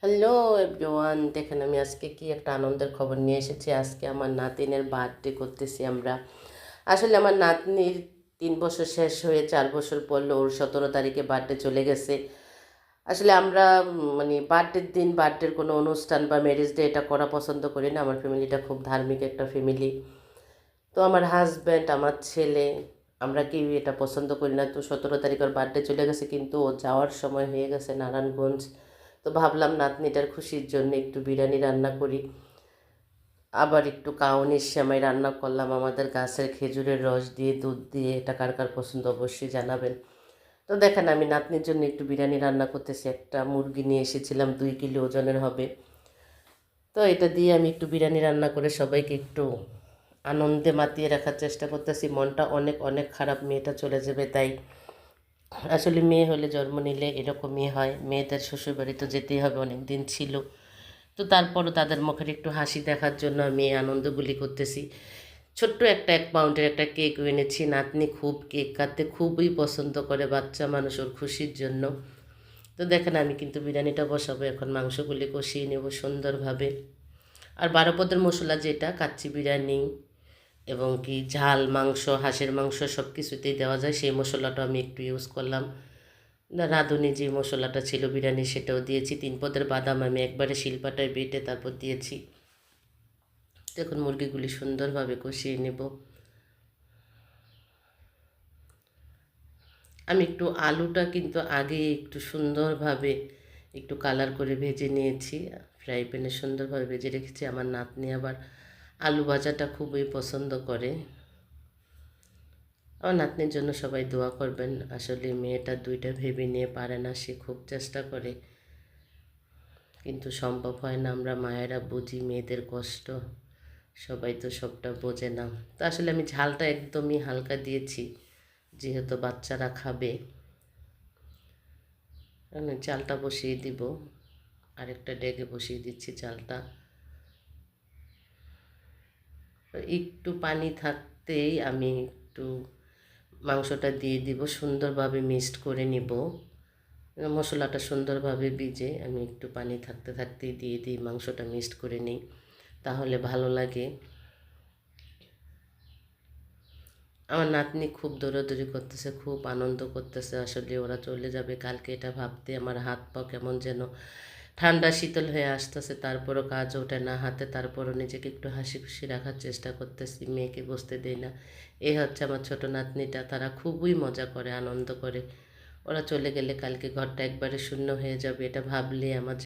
Hello everyone, দেখেন আমি আজকে কি একটা আনন্দের খবর নিয়ে এসেছি। আজকে আমার নাতিনের বার্থডে করতেছি আমরা। আসলে আমার নাতনির 3 বছর শেষ হয়ে 4 বছর পড়লো, ওর 17 তারিখে বার্থডে চলে গেছে। আসলে আমরা মানে বার্থডের দিন বার্থডের কোনো অনুষ্ঠান বা ম্যারেজ ডে এটা করা পছন্দ করি না। আমার ফ্যামিলিটা খুব ধার্মিক একটা ফ্যামিলি। তো আমার হাজব্যান্ড, আমার ছেলে, আমরা কেউ এটা পছন্দ করি না। তো 17 তারিখ ওর বার্থডে চলে গেছে, কিন্তু ও যাওয়ার সময় হয়ে গেছে নারায়ণগঞ্জ। তো ভাবলাম নাতনিটার খুশির জন্য একটু বিরিয়ানি রান্না করি, আবার একটু কাউনির সেমাই রান্না করলাম আমাদের গাছের খেজুরের রস দিয়ে, দুধ দিয়ে। এটা কার কার পছন্দ অবশ্যই জানাবেন। তো দেখেন আমি নাতনির জন্য একটু বিরিয়ানি রান্না করতেছি। একটা মুরগি নিয়ে এসেছিলাম, 2 কিলো ওজনের হবে। তো এটা দিয়ে আমি একটু বিরিয়ানি রান্না করে সবাইকে একটু আনন্দে মাতিয়ে রাখার চেষ্টা করতেছি। মনটা অনেক অনেক খারাপ, মেয়েটা চলে যাবে তাই। আসলে মেয়ে হলে, জন্ম নিলে এরকমই হয়, মেয়েদের শ্বশুরবাড়ি তো যেতেই হবে, অনেক দিন ছিল। তো তারপরও তাদের মুখের একটু হাসি দেখার জন্য আমি এই আনন্দগুলি করতেছি। ছোট্ট একটা 1 পাউন্ডের একটা কেক এনেছি। নাতনি খুব কেক কাটতে খুবই পছন্দ করে, বাচ্চা মানুষ, ওর খুশির জন্য। তো দেখেন আমি কিন্তু বিরিয়ানিটা বসাবো এখন, মাংসগুলি কষিয়ে নেব সুন্দরভাবে। আর 12 পদের মশলা, যেটা কাচ্চি বিরিয়ানি এবং কি ঝাল মাংস, হাঁসের মাংস সব কিছুতেই দেওয়া যায়, সেই মশলাটা আমি একটু ইউজ করলাম। রাঁধুনি যে মশলাটা ছিল বিরিয়ানি, সেটাও দিয়েছি। 3 পদের বাদাম আমি একবারে শিলপাটায় বেটে তারপর দিয়েছি। দেখুন মুরগিগুলি সুন্দরভাবে কষিয়ে নেব। আমি একটু আলুটা কিন্তু আগে একটু সুন্দরভাবে একটু কালার করে ভেজে নিয়েছি, ফ্রাই প্যানে সুন্দরভাবে ভেজে রেখেছি। আমার নাতনি আবার আলু ভাজাটা খুবই পছন্দ করে। আমার নাতনির জন্য সবাই দোয়া করবেন। আসলে মেয়েটা 2টা ভেবে নিয়ে পারে না, সে খুব চেষ্টা করে, কিন্তু সম্ভব হয় না। আমরা মায়েরা বুঝি মেয়েদের কষ্ট, সবাই তো সবটা বোঝে না। তো আসলে আমি ঝালটা একদমই হালকা দিয়েছি, যেহেতু বাচ্চারা খাবে। আমি চালটা বসিয়ে দিব, আরেকটা ডেকে বসিয়ে দিচ্ছি চালটা। একটু পানি থাকতেই আমি একটু মাংসটা দিয়ে দিব, সুন্দরভাবে মিক্সড করে নিব। মশলাটা সুন্দরভাবে ভিজে আমি একটু পানি থাকতে থাকতেই দিয়ে দিই, মাংসটা মিক্সড করে নিই, তাহলে ভালো লাগে। আমার নাতনি খুব দৌড়াদৌড়ি করতেছে, খুব আনন্দ করতেছে। আসলে ওরা চলে যাবে কালকে, এটা ভাবতে আমার হাত পা কেমন যেন ঠান্ডা শীতল হয়ে আসতেছে। তারপরও কাজ ওঠে না হাতে, তারপরও নিজেকে একটু হাসি খুশি রাখার চেষ্টা করতেছি, মেয়েকে বসতে দেই না। এই হচ্ছে আমার ছোট নাতনিটা, তারা খুবই মজা করে, আনন্দ করে। ওরা চলে গেলে কালকে ঘরটা একবারে শূন্য হয়ে যাবে, এটা ভাবলে আমার